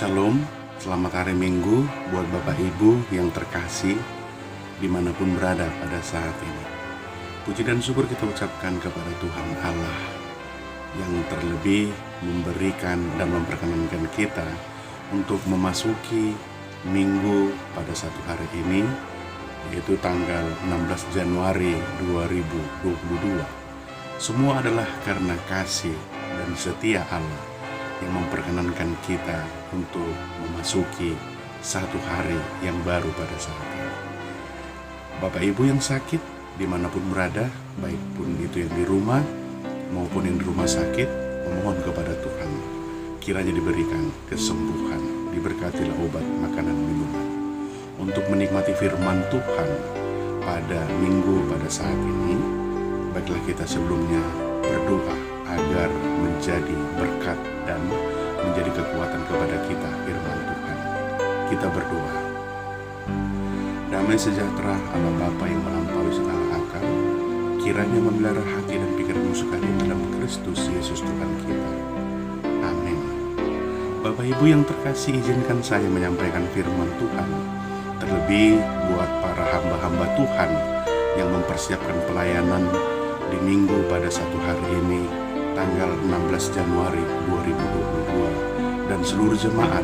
Shalom, selamat hari Minggu buat Bapak Ibu yang terkasih dimanapun berada pada saat ini. Puji dan syukur kita ucapkan kepada Tuhan Allah yang terlebih memberikan dan memperkenankan kita untuk memasuki minggu pada satu hari ini, yaitu tanggal 16 Januari 2022. Semua adalah karena kasih dan setia Allah yang memperkenankan kita untuk memasuki satu hari yang baru pada saat ini. Bapak Ibu yang sakit dimanapun berada, baik pun itu yang di rumah maupun yang di rumah sakit, memohon kepada Tuhan kiranya diberikan kesembuhan, diberkatilah obat, makanan, minuman untuk menikmati firman Tuhan pada minggu pada saat ini. Baiklah kita sebelumnya berdoa agar menjadi berkat dan menjadi kekuatan kepada kita firman Tuhan. Kita berdoa. Damai sejahtera Allah Bapa yang melampaui segala akal, kiranya memelihara hati dan pikiranmu sekalian dalam Kristus Yesus Tuhan kita. Amin. Bapak Ibu yang terkasih, izinkan saya menyampaikan firman Tuhan, terlebih buat para hamba-hamba Tuhan yang mempersiapkan pelayanan di minggu pada satu hari ini, tanggal 16 Januari 2022, dan seluruh jemaat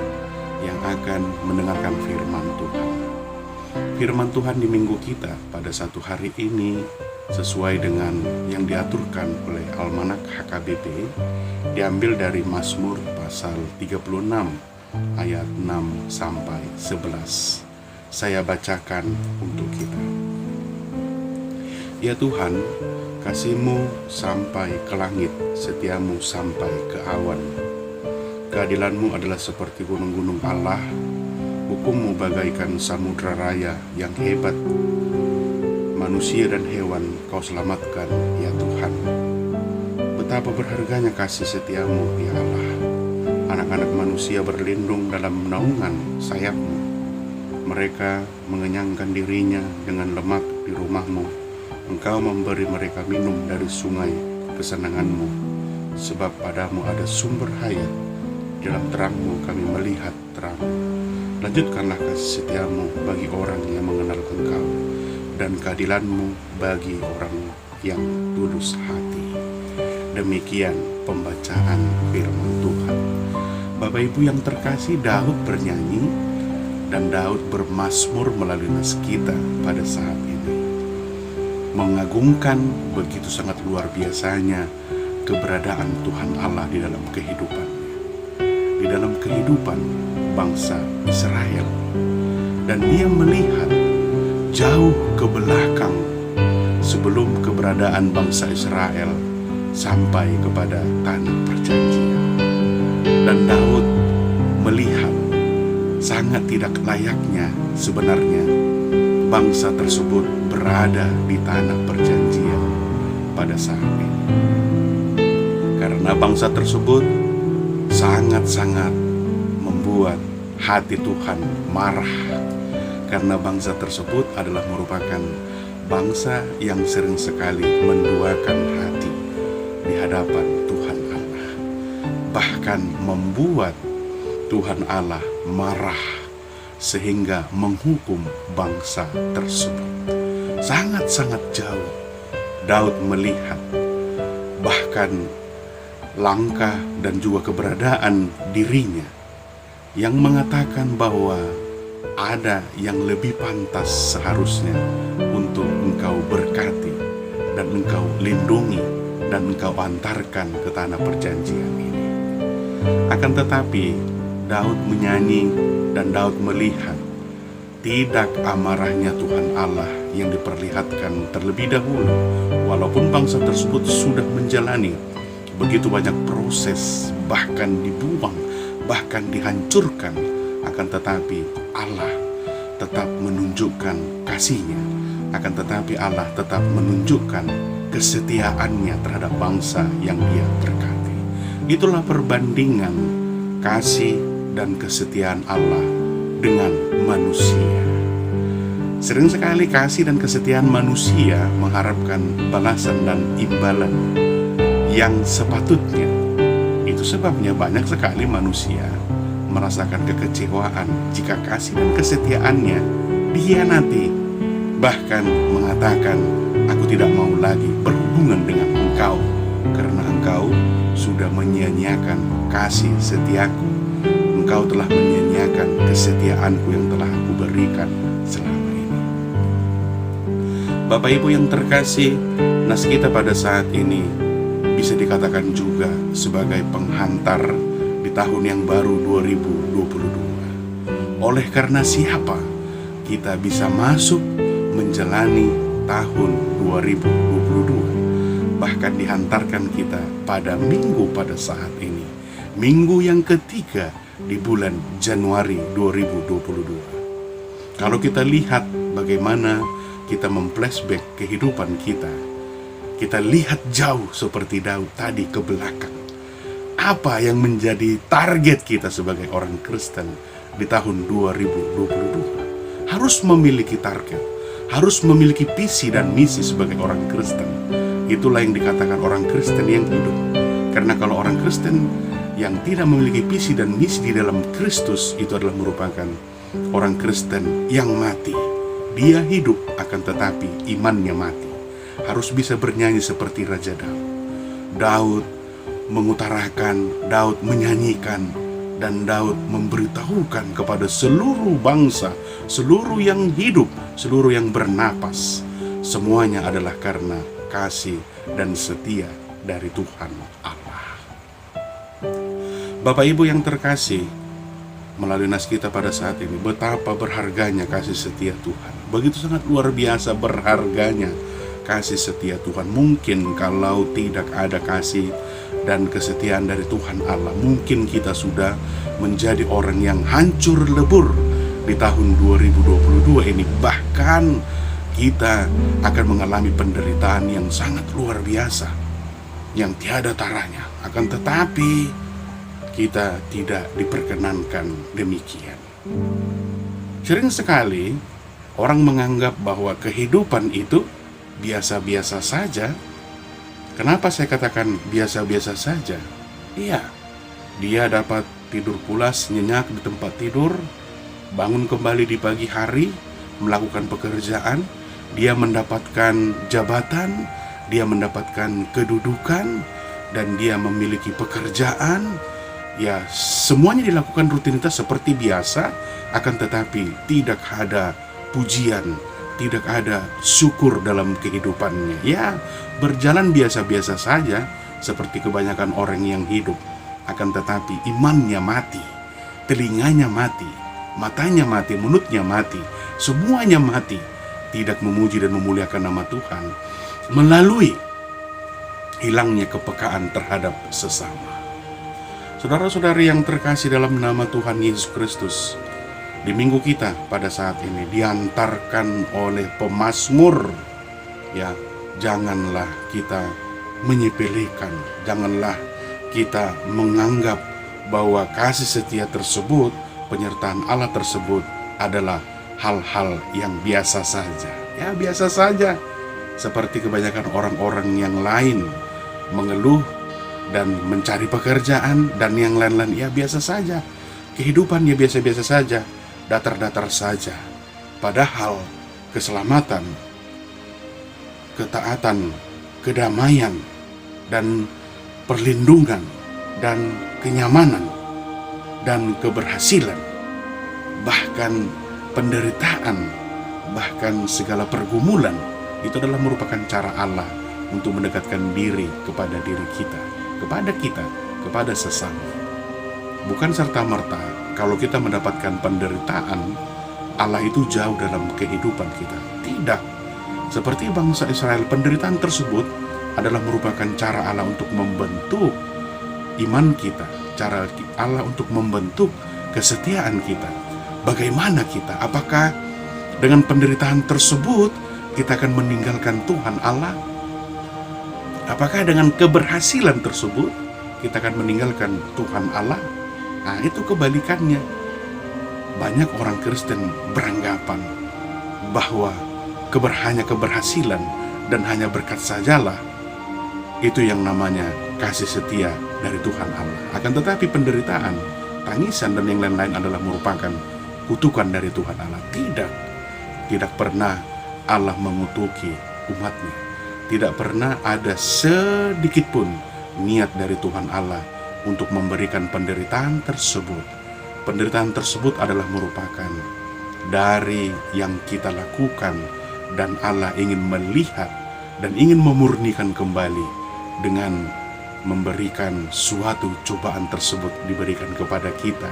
yang akan mendengarkan firman Tuhan. Firman Tuhan di minggu kita pada satu hari ini sesuai dengan yang diaturkan oleh Almanak HKBP, diambil dari Mazmur pasal 36 ayat 6 sampai 11. Saya bacakan untuk kita. Ya Tuhan, kasih-Mu sampai ke langit, setia-Mu sampai ke awan. Keadilan-Mu adalah seperti gunung-gunung Allah, hukum-Mu bagaikan samudra raya yang hebat. Manusia dan hewan Kau selamatkan, ya Tuhan. Betapa berharganya kasih setia-Mu, ya Allah. Anak-anak manusia berlindung dalam naungan sayap-Mu. Mereka mengenyangkan dirinya dengan lemak di rumah-Mu. Engkau memberi mereka minum dari sungai kesenangan-Mu, sebab padamu ada sumber hayat. Dalam terang-Mu kami melihat terang. Lanjutkanlah kasih setia-Mu bagi orang yang mengenal Engkau, dan keadilan-Mu bagi orang yang tulus hati. Demikian pembacaan firman Tuhan. Bapak Ibu yang terkasih, Daud bernyanyi dan Daud bermazmur melalui nas kita pada saat ini, mengagungkan begitu sangat luar biasanya keberadaan Tuhan Allah di dalam kehidupannya, di dalam kehidupan bangsa Israel. Dan dia melihat jauh ke belakang sebelum keberadaan bangsa Israel sampai kepada tanah perjanjian. Dan Daud melihat sangat tidak layaknya sebenarnya bangsa tersebut berada di tanah perjanjian pada saat ini, karena bangsa tersebut sangat-sangat membuat hati Tuhan marah, karena bangsa tersebut adalah merupakan bangsa yang sering sekali menduakan hati di hadapan Tuhan Allah, bahkan membuat Tuhan Allah marah sehingga menghukum bangsa tersebut. Sangat-sangat jauh Daud melihat bahkan langkah dan juga keberadaan dirinya yang mengatakan bahwa ada yang lebih pantas seharusnya untuk Engkau berkati dan Engkau lindungi dan Engkau antarkan ke tanah perjanjian ini. Akan tetapi Daud menyanyi dan Daud melihat tidak amarahnya Tuhan Allah yang diperlihatkan terlebih dahulu, walaupun bangsa tersebut sudah menjalani begitu banyak proses, bahkan dibuang, bahkan dihancurkan. Akan tetapi Allah tetap menunjukkan kasih-Nya, akan tetapi Allah tetap menunjukkan kesetiaannya terhadap bangsa yang Dia berkati. Itulah perbandingan kasih dan kesetiaan Allah dengan manusia. Sering sekali kasih dan kesetiaan manusia mengharapkan balasan dan imbalan yang sepatutnya. Itu sebabnya banyak sekali manusia merasakan kekecewaan jika kasih dan kesetiaannya dikhianati, bahkan mengatakan, "Aku tidak mau lagi berhubungan dengan engkau, karena engkau sudah menyia-nyiakan kasih setiaku. Engkau telah menyia-nyiakan kesetiaanku yang telah aku berikan selama ini." Bapak Ibu yang terkasih, nas kita pada saat ini bisa dikatakan juga sebagai penghantar di tahun yang baru 2022. Oleh karena siapa kita bisa masuk menjalani tahun 2022, bahkan dihantarkan kita pada minggu pada saat ini, minggu yang ketiga di bulan Januari 2022. Kalau kita lihat bagaimana kita memflashback kehidupan kita lihat jauh seperti Daud tadi ke belakang. Apa yang menjadi target kita sebagai orang Kristen di tahun 2022? Harus memiliki target, harus memiliki visi dan misi sebagai orang Kristen. Itulah yang dikatakan orang Kristen yang hidup. Karena kalau orang Kristen yang tidak memiliki visi dan misi di dalam Kristus, itu adalah merupakan orang Kristen yang mati. Dia hidup akan tetapi imannya mati. Harus bisa bernyanyi seperti Raja Daud. Daud mengutarakan, Daud menyanyikan, dan Daud memberitahukan kepada seluruh bangsa, seluruh yang hidup, seluruh yang bernapas, semuanya adalah karena kasih dan setia dari Tuhan Allah. Bapak Ibu yang terkasih, melalui nas kita pada saat ini, betapa berharganya kasih setia Tuhan. Begitu sangat luar biasa berharganya kasih setia Tuhan. Mungkin kalau tidak ada kasih dan kesetiaan dari Tuhan Allah, mungkin kita sudah menjadi orang yang hancur lebur di tahun 2022 ini. Bahkan kita akan mengalami penderitaan yang sangat luar biasa, yang tiada taranya. Akan tetapi kita tidak diperkenankan demikian. Sering sekali orang menganggap bahwa kehidupan itu biasa-biasa saja. Kenapa saya katakan biasa-biasa saja? Iya, dia dapat tidur pulas nyenyak di tempat tidur, bangun kembali di pagi hari, melakukan pekerjaan, dia mendapatkan jabatan, dia mendapatkan kedudukan, dan dia memiliki pekerjaan. Ya, semuanya dilakukan rutinitas seperti biasa, akan tetapi tidak ada pujian, tidak ada syukur dalam kehidupannya. Ya, berjalan biasa-biasa saja seperti kebanyakan orang yang hidup. Akan tetapi imannya mati, telinganya mati, matanya mati, mulutnya mati, semuanya mati. Tidak memuji dan memuliakan nama Tuhan melalui hilangnya kepekaan terhadap sesama. Saudara-saudari yang terkasih dalam nama Tuhan Yesus Kristus, di minggu kita pada saat ini diantarkan oleh pemazmur. Ya, janganlah kita menyepelekan, janganlah kita menganggap bahwa kasih setia tersebut, penyertaan Allah tersebut adalah hal-hal yang biasa saja. Ya, biasa saja. Seperti kebanyakan orang-orang yang lain mengeluh dan mencari pekerjaan dan yang lain-lain, ya biasa saja. Kehidupannya biasa-biasa saja, datar-datar saja. Padahal keselamatan, ketaatan, kedamaian, dan perlindungan, dan kenyamanan, dan keberhasilan, bahkan penderitaan, bahkan segala pergumulan, itu adalah merupakan cara Allah untuk mendekatkan diri kepada diri kita, kepada sesama. Bukan serta-merta kalau kita mendapatkan penderitaan, Allah itu jauh dalam kehidupan kita. Tidak. Seperti bangsa Israel, penderitaan tersebut adalah merupakan cara Allah untuk membentuk iman kita, cara Allah untuk membentuk kesetiaan kita. Bagaimana kita? Apakah dengan penderitaan tersebut kita akan meninggalkan Tuhan Allah? Apakah dengan keberhasilan tersebut kita akan meninggalkan Tuhan Allah? Nah, itu kebalikannya. Banyak orang Kristen beranggapan bahwa hanya keberhasilan dan hanya berkat sajalah itu yang namanya kasih setia dari Tuhan Allah. Akan tetapi penderitaan tangisan dan yang lain-lain adalah merupakan kutukan dari Tuhan Allah. Tidak pernah Allah mengutuki umatnya. Tidak pernah ada sedikit pun niat dari Tuhan Allah untuk memberikan penderitaan tersebut. Penderitaan tersebut adalah merupakan dari yang kita lakukan, dan Allah ingin melihat dan ingin memurnikan kembali dengan memberikan suatu cobaan tersebut diberikan kepada kita.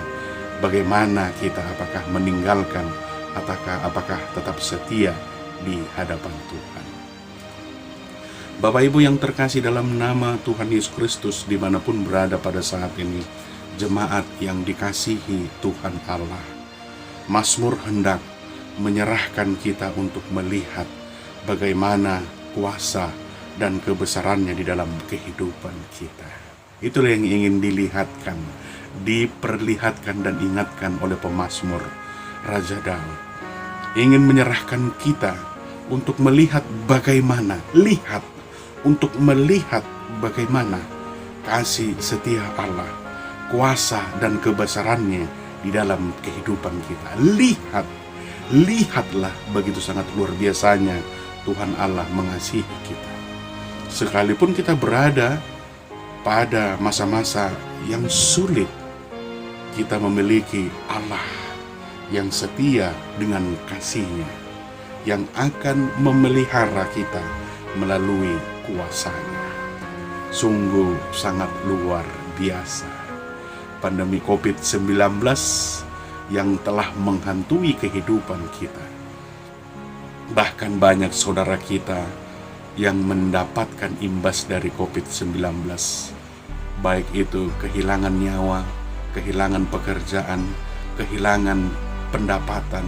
Bagaimana kita, apakah meninggalkan apakah tetap setia di hadapan Tuhan. Bapak Ibu yang terkasih dalam nama Tuhan Yesus Kristus, dimanapun berada pada saat ini, jemaat yang dikasihi Tuhan Allah, Mazmur hendak menyerahkan kita untuk melihat bagaimana kuasa dan kebesarannya di dalam kehidupan kita. Itulah yang ingin dilihatkan, diperlihatkan dan ingatkan oleh pemazmur Raja Daud. Ingin menyerahkan kita untuk melihat bagaimana, untuk melihat bagaimana kasih setia Allah, kuasa dan kebesarannya di dalam kehidupan kita. Lihatlah begitu sangat luar biasanya Tuhan Allah mengasihi kita. Sekalipun kita berada pada masa-masa yang sulit, kita memiliki Allah yang setia dengan kasih-Nya, yang akan memelihara kita melalui kuasa-Nya. Sungguh sangat luar biasa. Pandemi COVID-19 yang telah menghantui kehidupan kita. Bahkan banyak saudara kita yang mendapatkan imbas dari COVID-19, baik itu kehilangan nyawa, kehilangan pekerjaan, kehilangan pendapatan,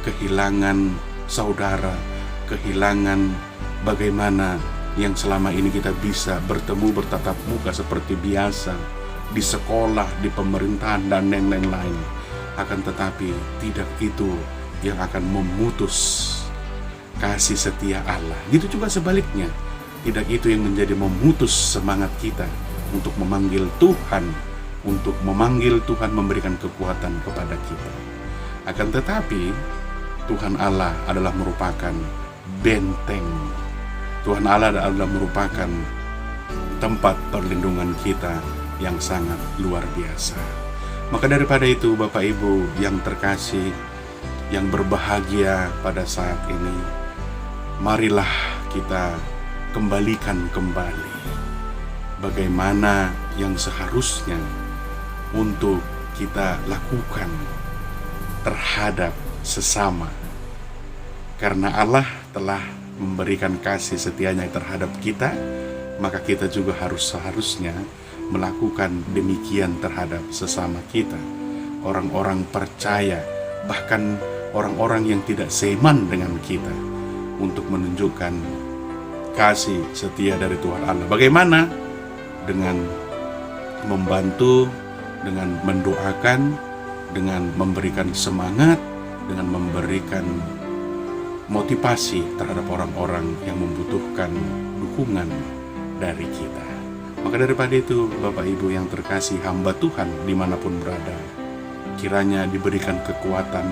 kehilangan saudara, kehilangan bagaimana yang selama ini kita bisa bertemu bertatap muka seperti biasa di sekolah, di pemerintahan dan yang lain-lain. Akan tetapi tidak itu yang akan memutus kasih setia Allah. Gitu juga sebaliknya, tidak itu yang menjadi memutus semangat kita untuk memanggil Tuhan, memberikan kekuatan kepada kita. Akan tetapi Tuhan Allah adalah merupakan benteng. Tuhan Allah adalah merupakan tempat perlindungan kita yang sangat luar biasa. Maka daripada itu, Bapak Ibu yang terkasih, yang berbahagia pada saat ini, marilah kita kembalikan kembali bagaimana yang seharusnya untuk kita lakukan terhadap sesama. Karena Allah telah memberikan kasih setianya terhadap kita, maka kita juga seharusnya melakukan demikian terhadap sesama kita. Orang-orang percaya, bahkan orang-orang yang tidak seiman dengan kita, untuk menunjukkan kasih setia dari Tuhan Allah. Bagaimana? Dengan membantu, dengan mendoakan, dengan memberikan semangat, dengan memberikan motivasi terhadap orang-orang yang membutuhkan dukungan dari kita. Maka daripada itu, Bapak Ibu yang terkasih, hamba Tuhan dimanapun berada, kiranya diberikan kekuatan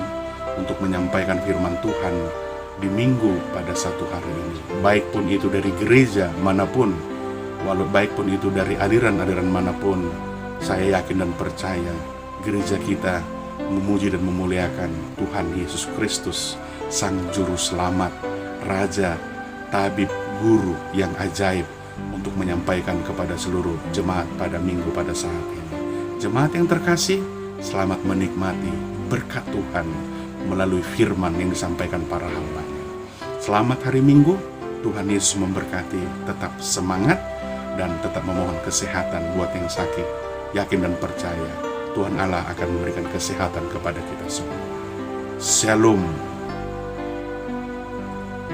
untuk menyampaikan firman Tuhan di minggu pada satu hari ini. Baik pun itu dari gereja manapun, baik pun itu dari aliran-aliran manapun, saya yakin dan percaya gereja kita memuji dan memuliakan Tuhan Yesus Kristus, Sang Juru Selamat, Raja, Tabib, Guru yang ajaib, untuk menyampaikan kepada seluruh jemaat pada minggu pada saat ini. Jemaat yang terkasih, selamat menikmati berkat Tuhan melalui firman yang disampaikan para hamba-Nya. Selamat hari Minggu, Tuhan Yesus memberkati, tetap semangat dan tetap memohon kesehatan buat yang sakit. Yakin dan percaya Tuhan Allah akan memberikan kesehatan kepada kita semua. Shalom.